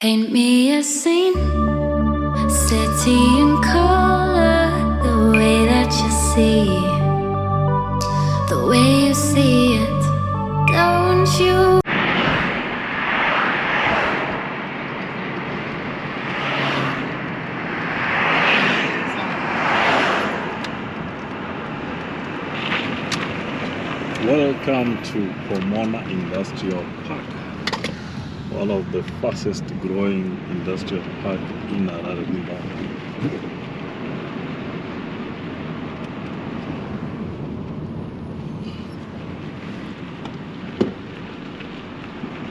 Paint me a scene, city in color, the way that you see, the way you see it, don't you? Welcome to Pomona Industrial Park, one of the fastest growing industrial park in Harare Zimbabwe.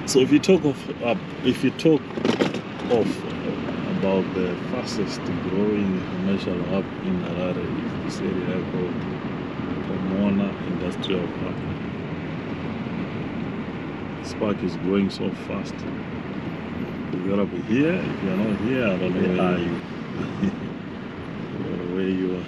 So if you talk about the fastest growing commercial hub in Harare, it's this area called Pomona Industrial Park. This park is growing so fast. You gotta be here. If you're not here, I don't know where you where you are.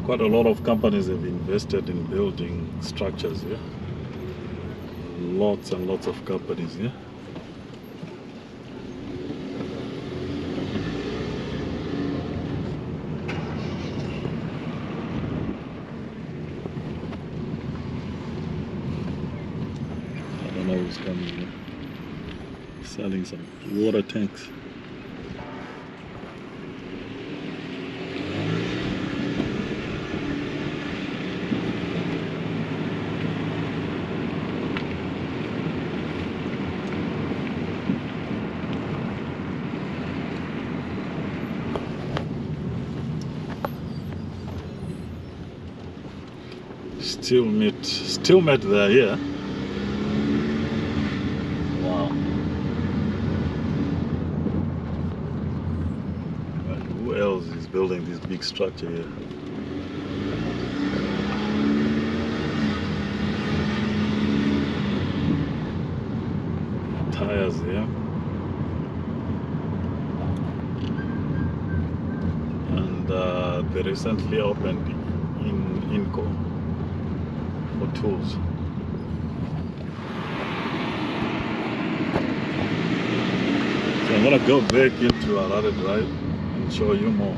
Quite a lot of companies have invested in building structures here. Lots and lots of companies here. I don't know who's coming here. Selling some water tanks. Still met there, yeah. Wow. Well, who else is building this big structure here? Tires here. And they recently opened in Inco. Tools. So I'm gonna go back into Harare Drive and show you more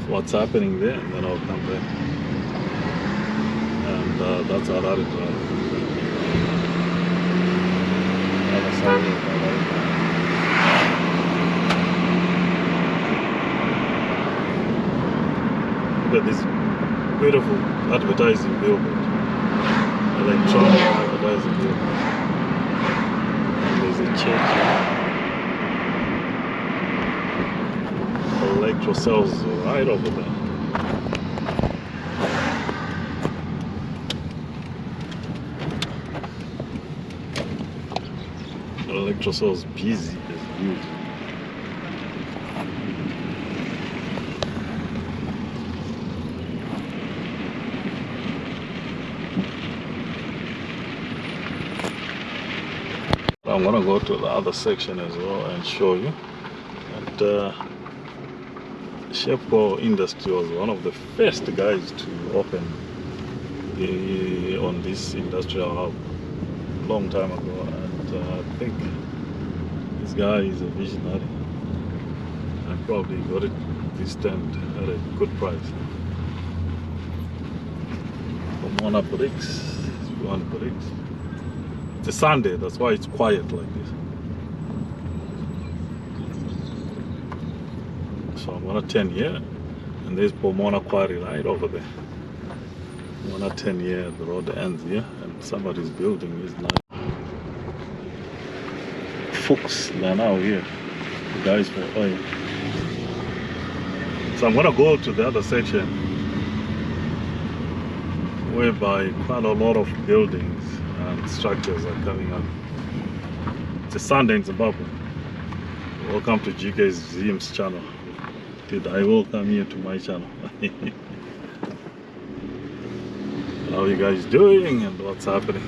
what's happening there, and then I'll come back. And that's Harare Drive. Other side of Harare Drive. Look at this beautiful advertising billboard. Electronic advertising billboard. And there's a church here. Electro cells right over there. Electro cells busy as usual. I'm gonna go to the other section as well and show you. And Shepco Industry was one of the first guys to open on this industrial hub a long time ago, and I think this guy is a visionary and probably got it this stand at a good price. Pomona bricks, if you want bricks. It's a Sunday, that's why it's quiet like this. So I'm gonna turn here, and there's Pomona Quarry right over there. I'm gonna turn here, the road ends here, and somebody's building is now. Folks, they're now here, the guys for oil. So I'm gonna go to the other section, whereby quite a lot of buildings and structures are coming up. It's a Sunday in Zimbabwe. Welcome to GK's Zim's channel. Did I welcome you to my channel? how you guys doing and what's happening.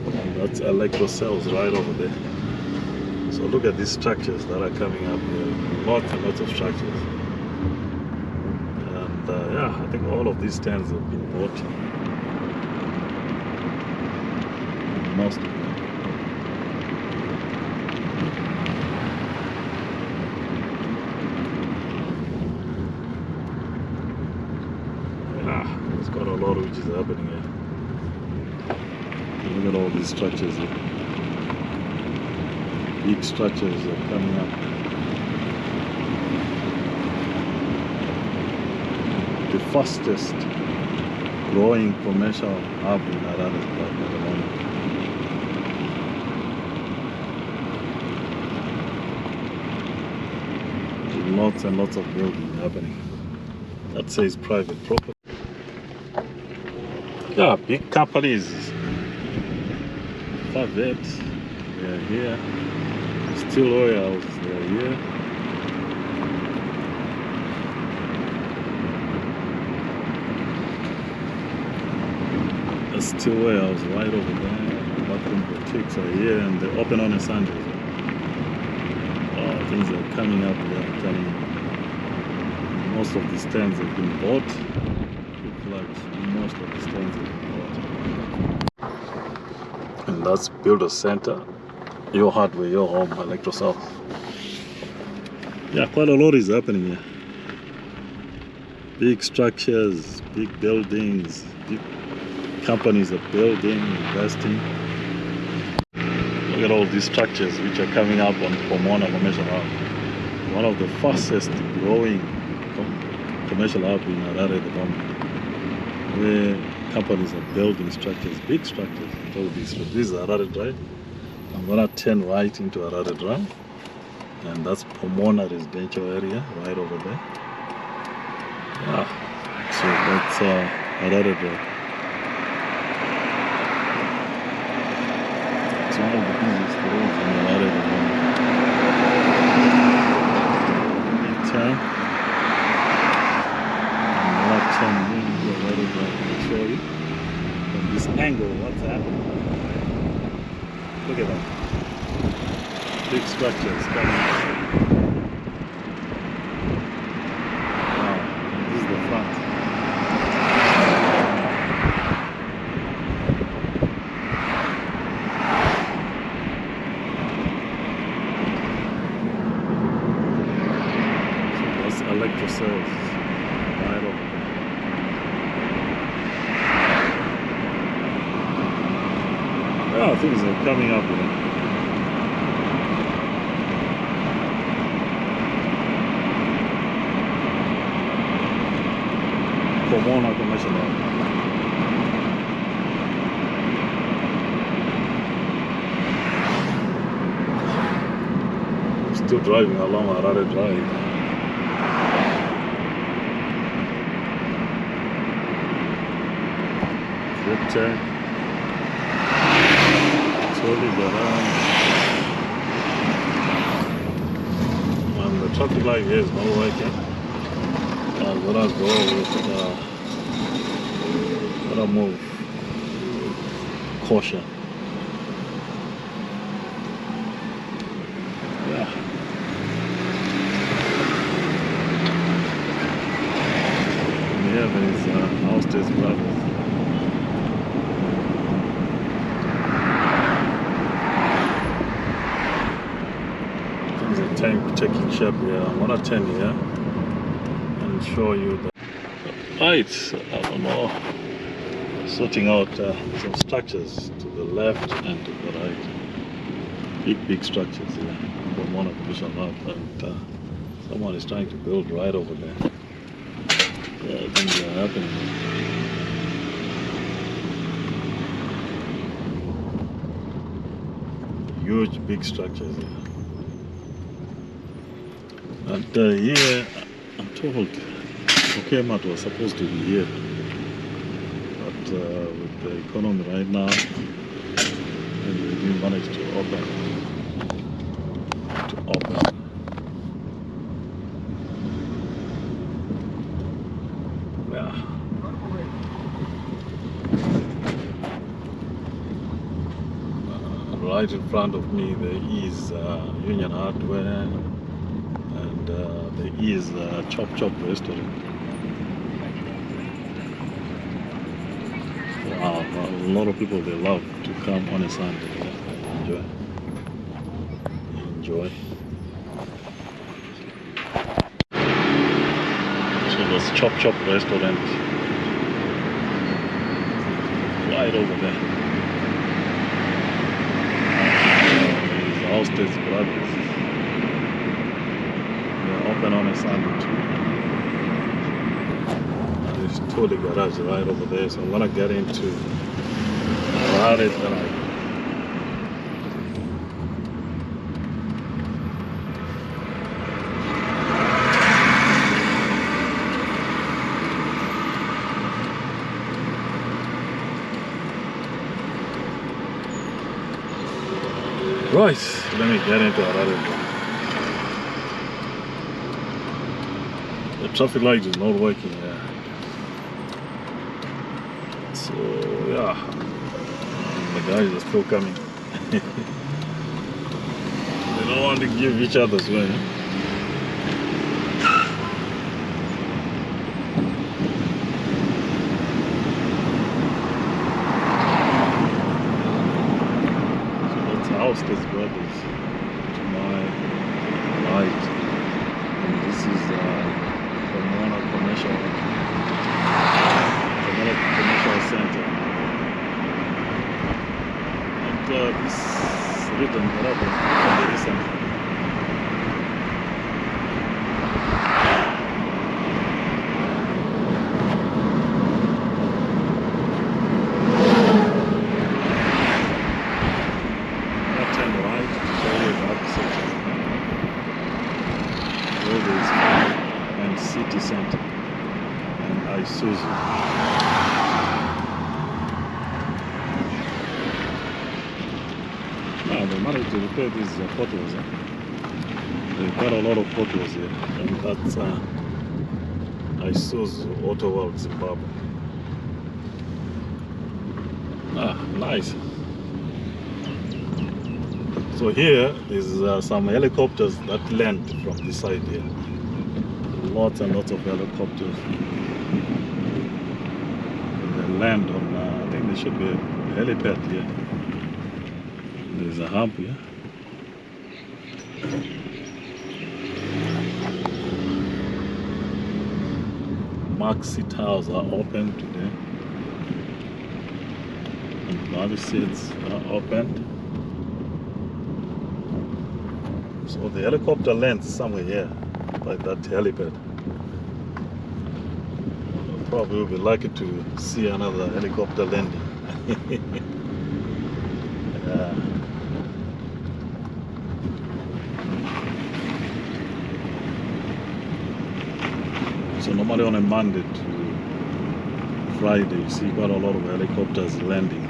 And that's electro cells right over there. So look at these structures that are coming up here. Lots and lots of structures. And yeah, I think all of these stands have been bought. Most of them. Yeah, it's got a lot which is happening here. Look at all these structures here. Big structures are coming up. The fastest growing commercial hub in Harare Zimbabwe at the moment. Lots and lots of building happening. That says private property. Yeah, big companies. Favet, they are here. Steel oils, they are here. The steel oils right over there. Bathroom boutiques are here, and they open on a Sunday. Oh, things are coming up there, I'm telling you. Most of the stands have been bought. Looks like most of the stands have been bought. And that's Builder Center. Your hardware, your home, Electro South. Yeah, quite a lot is happening here. Big structures, big buildings, big companies are building, investing. Look at all these structures which are coming up on Pomona commercial hub. One of the fastest growing commercial hub in Harare at the moment, where companies are building structures, big structures. This is Harare Drive. I'm gonna turn right into Harare Drive, and that's Pomona residential area right over there. Yeah, so that's Harare Drive. It's one of the busiest roads in Harare at the moment. Big turn. Turn into Harare Drive. I'll show you from this angle what's happening. Look at that. Big structures coming. Wow, this is the front. So that's electro cells right over there. Yeah, things are coming up here. Pomona commercial hub. I'm still driving along Harare Drive. Zip check. Slowly go around. And the traffic light here is not working. I'm gonna go with gotta move caution. Yeah. And here there is Houses Brothers. There's a tank taking shape here. I'm gonna turn here and show you the lights. I don't know, sorting out some structures to the left and to the right. Big structures here. Pomona commercial hub, and someone is trying to build right over there. Yeah, things are happening. Huge, big structures here. And here, I'm told Pomona was supposed to be here, but with the economy right now, and we didn't manage to open. Yeah. right in front of me there is Union Hardware, and there is Chop Chop restaurant. Wow, a lot of people, they love to come on a Sunday. Yeah? Enjoy. So there's Chop Chop restaurant right over there. There's Hostess Brothers. They're open on a Sunday too. There's totally garage right over there, so I'm gonna get into Harare Zimbabwe. Right, let me get into Harare. The traffic light is not working here. So yeah, the guys are still coming. They don't want to give each other's way. So that's Hostess Brothers to my right. And this is Pomona Commercial Center. And this written whatever recently. Turn right to show you the opposite. Road is Farm and City Center and Isuzu. They managed to repair these potholes. They've got a lot of potholes here, and that's Isuzu Auto World Zimbabwe. Nice. So here there's some helicopters that land from this side here. Lots and lots of helicopters. They land on, I think there should be a helipad here. There's a hump here. Maxi towers are open today. And body seats are opened. So the helicopter lands somewhere here, like that helipad. Probably will be lucky to see another helicopter landing. Yeah. So normally on a Monday to Friday, you see quite a lot of helicopters landing.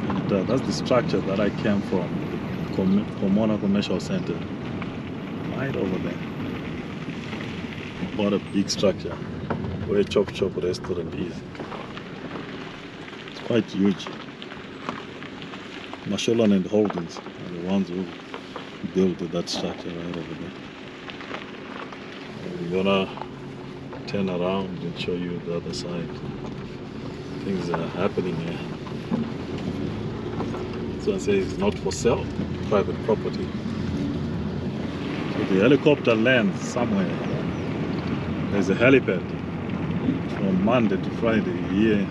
And that's the structure that I came from, the Pomona Commercial Center, right over there. What a big structure, where Chop Chop restaurant is. It's quite huge. Masholan and Holdings are the ones who built that structure right over there. We're gonna turn around and show you the other side. Things are happening here. This one says it's not for sale, private property. So the helicopter lands somewhere. There's a helipad from Monday to Friday here.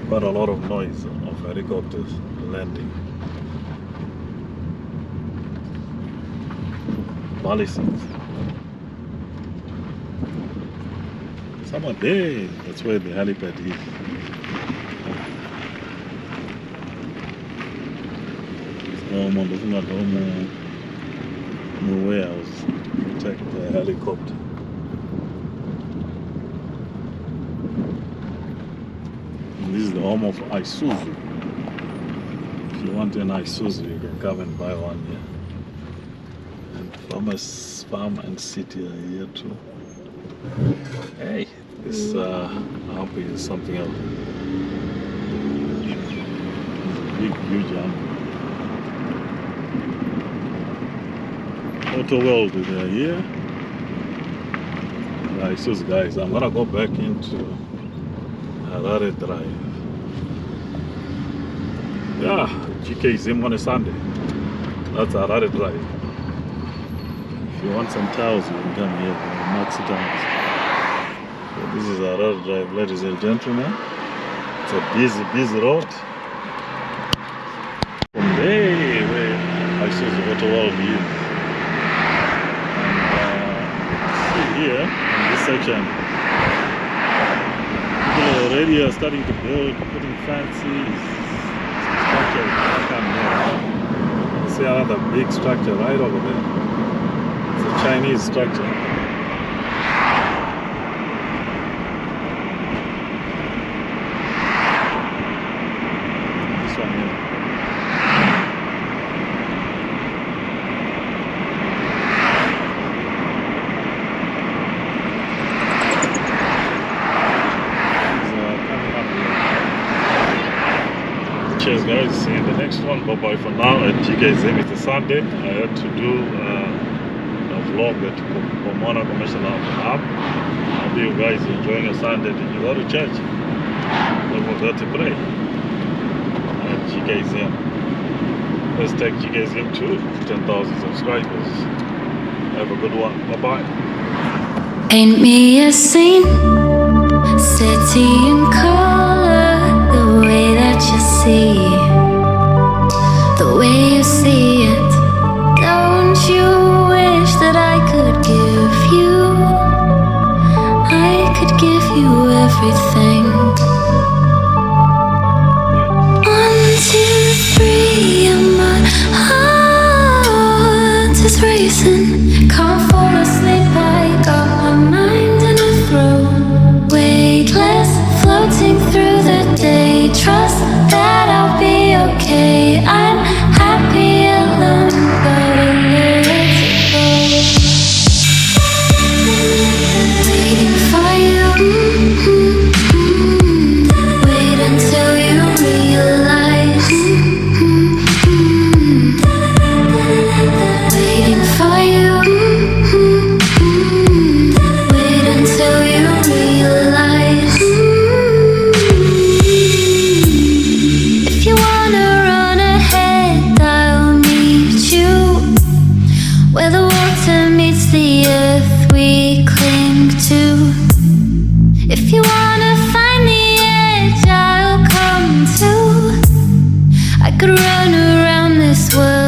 Quite a lot of noise of helicopters landing. Ballistics. Somewhere there, that's where the helipad is. No warehouse. Check the helicopter. And this is the home of Isuzu. If you want an Isuzu, you can come and buy one here. And Farm and City are here too. Hey, this hump is something else. It's a big, huge hump. Auto World here. Right, so guys, I'm gonna go back into Harare Drive. Yeah, GK Zim on a Sunday. That's Harare Drive. If you want some towels, you can come here for Maxi Towels. So this is Harare Drive, ladies and gentlemen. It's a busy road. From there, where I saw the Auto World here. And here, in this section, people already are starting to build, putting fancies. Structure. See another big structure right over there. It's a Chinese structure. This one here. Coming up here. Cheers guys, see you in the next one. Bye bye for now. At GK Zim, it's a Sunday. I had to do a vlog at Pomona Commercial Hub. I hope you guys enjoying your Sunday. Did you go to church? Don't forget to pray. At GK Zim. Let's take GK Zim to 10,000 subscribers. Have a good one. Bye bye. Paint me a scene, city in color, the way that you see, the way you see it. Don't you wish that I could give you everything? 1, 2, 3, and my heart is racing. Can't fall asleep, I got my mind in a throne. Weightless, floating through the day. Trust that I'll be okay. I'm happy alone, but a little go. Waiting for you. Wait until you realize. Waiting for you. Wait until you realize. If you wanna run ahead, I'll meet you where the water meets the earth we cling to. If you wanna find the edge, I'll come too. I could run around this world